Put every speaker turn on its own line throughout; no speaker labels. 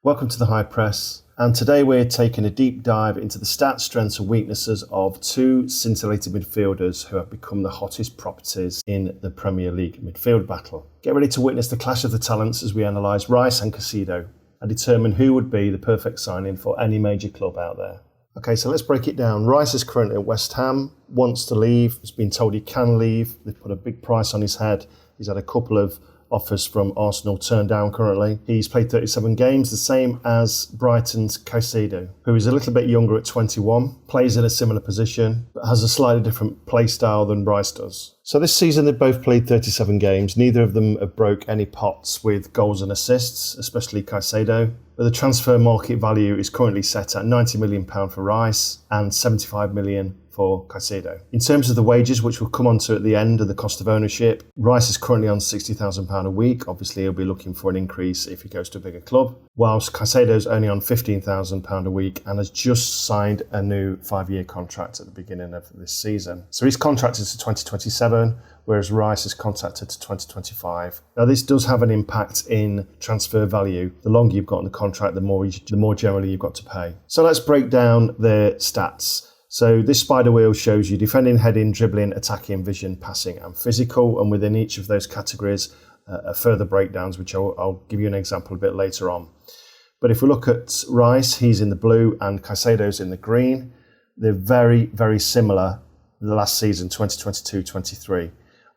Welcome to the High Press, and today we're taking a deep dive into the stats, strengths and weaknesses of two scintillating midfielders who have become the hottest properties in the Premier League midfield battle. Get ready to witness the clash of the talents as we analyse Rice and Caicedo and determine who would be the perfect signing for any major club out there. Okay, so let's break it down. Rice is currently at West Ham, wants to leave, has been told he can leave. They've put a big price on his head. He's had a couple of offers from Arsenal turned down currently. He's played 37 games, the same as Brighton's Caicedo, who is a little bit younger at 21, plays in a similar position, but has a slightly different play style than Rice does. So this season they've both played 37 games. Neither of them have broke any pots with goals and assists, especially Caicedo. But the transfer market value is currently set at £90 million for Rice and £75 million for Caicedo. In terms of the wages, which we'll come on to at the end, and the cost of ownership, Rice is currently on £60,000 a week. Obviously, he'll be looking for an increase if he goes to a bigger club, whilst Caicedo's only on £15,000 a week and has just signed a new 5-year contract at the beginning of this season. So he's contracted to 2027, whereas Rice is contracted to 2025. Now, this does have an impact in transfer value. The longer you've got in the contract, the more generally you've got to pay. So let's break down their stats. So this spider wheel shows you defending, heading, dribbling, attacking, vision, passing and physical. And within each of those categories, further breakdowns, which I'll give you an example a bit later on. But if we look at Rice, he's in the blue and Caicedo's in the green. They're very, very similar the last season, 2022-23,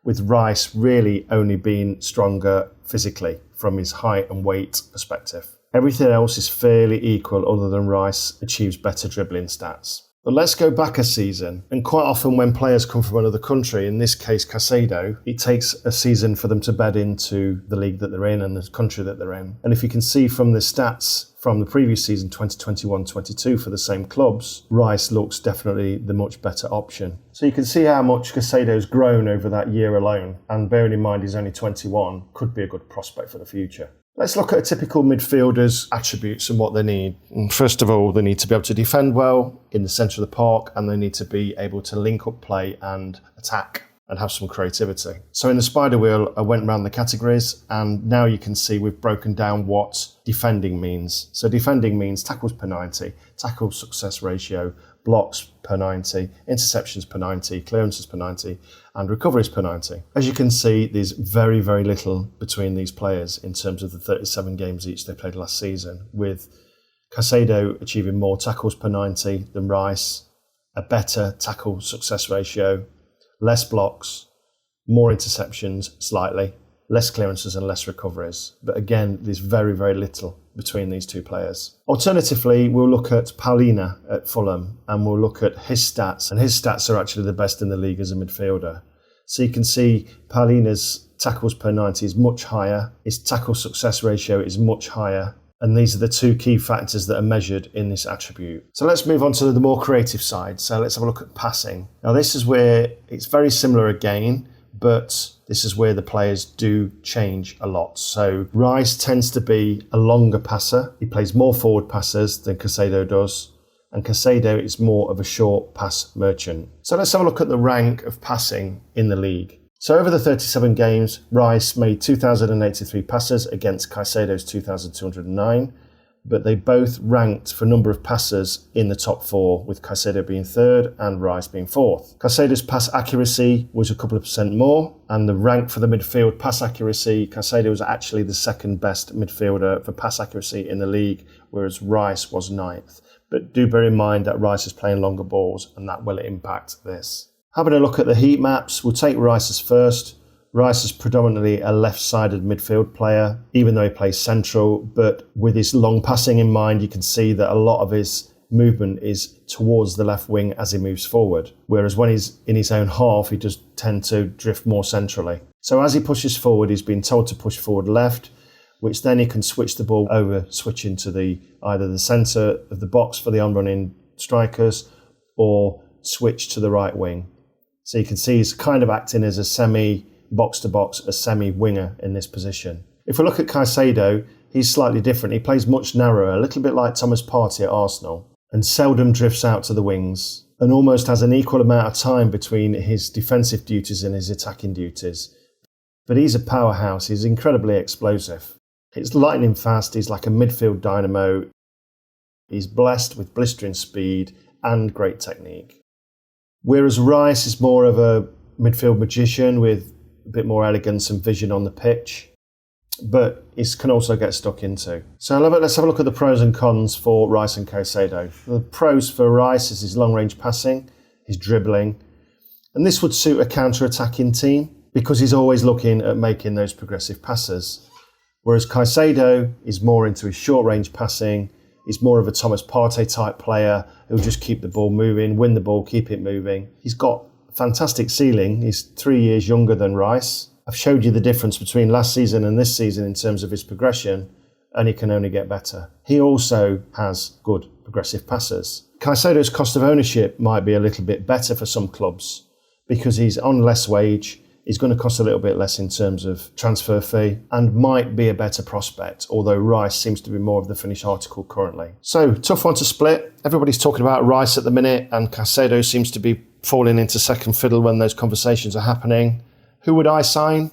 with Rice really only being stronger physically from his height and weight perspective. Everything else is fairly equal other than Rice achieves better dribbling stats. But let's go back a season, and quite often when players come from another country, in this case Caicedo, it takes a season for them to bed into the league that they're in and the country that they're in. And if you can see from the stats from the previous season, 2021-22, for the same clubs, Rice looks definitely the much better option. So you can see how much Caicedo's grown over that year alone, and bearing in mind he's only 21, could be a good prospect for the future. Let's look at a typical midfielder's attributes and what they need. And first of all, they need to be able to defend well in the centre of the park, and they need to be able to link up play and attack and have some creativity. So in the spider wheel, I went around the categories, and now you can see we've broken down what defending means. So defending means tackles per 90, tackle success ratio, blocks per 90, interceptions per 90, clearances per 90, and recoveries per 90. As you can see, there's very, very little between these players in terms of the 37 games each they played last season, with Caicedo achieving more tackles per 90 than Rice, a better tackle success ratio, less blocks, more interceptions slightly, less clearances and less recoveries. But again, there's very, very little between these two players. Alternatively, we'll look at Paulina at Fulham, and we'll look at his stats. And his stats are actually the best in the league as a midfielder. So you can see Paulina's tackles per 90 is much higher. His tackle success ratio is much higher. And these are the two key factors that are measured in this attribute. So let's move on to the more creative side. So let's have a look at passing. Now this is where it's very similar again, but this is where the players do change a lot. So Rice tends to be a longer passer. He plays more forward passes than Caicedo does. And Caicedo is more of a short pass merchant. So let's have a look at the rank of passing in the league. So over the 37 games, Rice made 2,083 passes against Caicedo's 2,209, but they both ranked for number of passes in the top 4, with Caicedo being 3rd and Rice being 4th. Caicedo's pass accuracy was a couple of percent more, and the rank for the midfield pass accuracy, Caicedo was actually the 2nd best midfielder for pass accuracy in the league, whereas Rice was 9th. But do bear in mind that Rice is playing longer balls, and that will impact this. Having a look at the heat maps, we'll take Rice as first. Rice is predominantly a left-sided midfield player, even though he plays central, but with his long passing in mind, you can see that a lot of his movement is towards the left wing as he moves forward, whereas when he's in his own half, he does tend to drift more centrally. So as he pushes forward, he's been told to push forward left, which then he can switch the ball over, switch into either the centre of the box for the on-running strikers, or switch to the right wing. So you can see he's kind of acting as a semi-box-to-box, a semi-winger in this position. If we look at Caicedo, he's slightly different. He plays much narrower, a little bit like Thomas Partey at Arsenal, and seldom drifts out to the wings, and almost has an equal amount of time between his defensive duties and his attacking duties. But he's a powerhouse. He's incredibly explosive. It's lightning fast, he's like a midfield dynamo. He's blessed with blistering speed and great technique. Whereas Rice is more of a midfield magician with a bit more elegance and vision on the pitch, but he can also get stuck into. So let's have a look at the pros and cons for Rice and Caicedo. The pros for Rice is his long-range passing, his dribbling, and this would suit a counter-attacking team because he's always looking at making those progressive passes. Whereas Caicedo is more into his short-range passing. He's more of a Thomas Partey type player who'll just keep the ball moving, win the ball, keep it moving. He's got fantastic ceiling. He's 3 years younger than Rice. I've showed you the difference between last season and this season in terms of his progression, and he can only get better. He also has good progressive passes. Caicedo's cost of ownership might be a little bit better for some clubs because he's on less wage. He's going to cost a little bit less in terms of transfer fee and might be a better prospect, although Rice seems to be more of the finished article currently. So, tough one to split. Everybody's talking about Rice at the minute, and Caicedo seems to be falling into second fiddle when those conversations are happening. Who would I sign?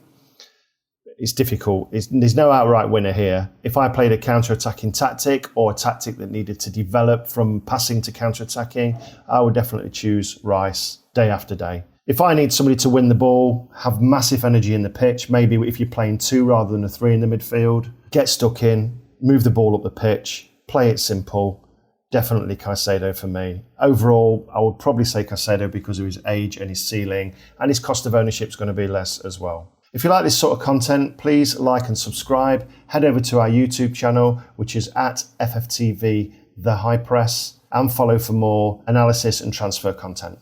It's difficult. There's no outright winner here. If I played a counter-attacking tactic or a tactic that needed to develop from passing to counter-attacking, I would definitely choose Rice day after day. If I need somebody to win the ball, have massive energy in the pitch, maybe if you're playing 2 rather than a 3 in the midfield, get stuck in, move the ball up the pitch, play it simple, definitely Caicedo for me. Overall, I would probably say Caicedo because of his age and his ceiling, and his cost of ownership is going to be less as well. If you like this sort of content, please like and subscribe. Head over to our YouTube channel, which is at FFTV The High Press, and follow for more analysis and transfer content.